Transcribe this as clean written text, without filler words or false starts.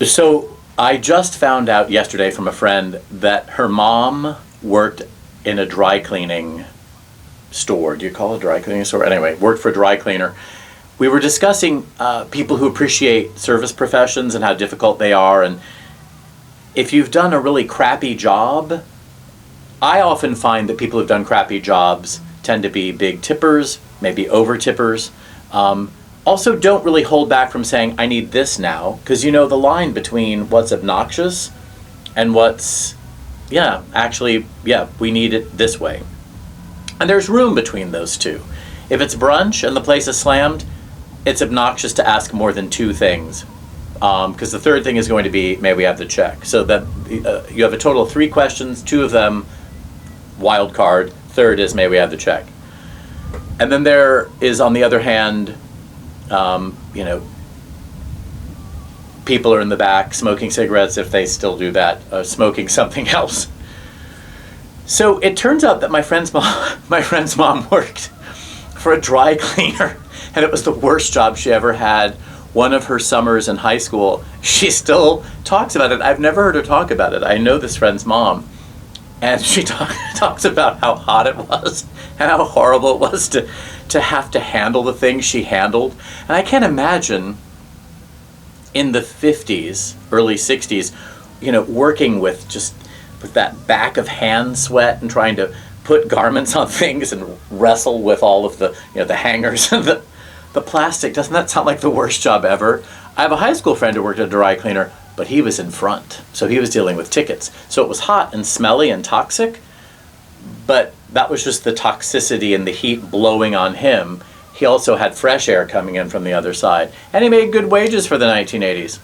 So I just found out yesterday from a friend that her mom worked in a dry cleaning store. Do you call it a dry cleaning store? Anyway, worked for a dry cleaner. We were discussing people who appreciate service professions and how difficult they are. And if you've done a really crappy job, I often find that people who've done crappy jobs tend to be big tippers, maybe over tippers. Also, don't really hold back from saying, I need this now, because you know the line between what's obnoxious and what's, we need it this way. And there's room between those two. If it's brunch and the place is slammed, it's obnoxious to ask more than two things. Because the third thing is going to be, may we have the check? So that you have a total of 3 questions, 2 of them, wild card. Third is, may we have the check? And then there is, on the other hand, people are in the back smoking cigarettes, if they still do that, smoking something else. So it turns out that my friend's mom worked for a dry cleaner, and it was the worst job she ever had. One of her summers in high school, she still talks about it. I've never heard her talk about it. I know this friend's mom, and she talks about how hot it was and how horrible it was to have to handle the things she handled. And I can't imagine in the 50s, early 60s, working with that back of hand sweat and trying to put garments on things and wrestle with all of the, the hangers and the plastic. Doesn't that sound like the worst job ever? I have a high school friend who worked at a dry cleaner, but he was in front, so he was dealing with tickets. So it was hot and smelly and toxic, but that was just the toxicity and the heat blowing on him. He also had fresh air coming in from the other side, and he made good wages for the 1980s.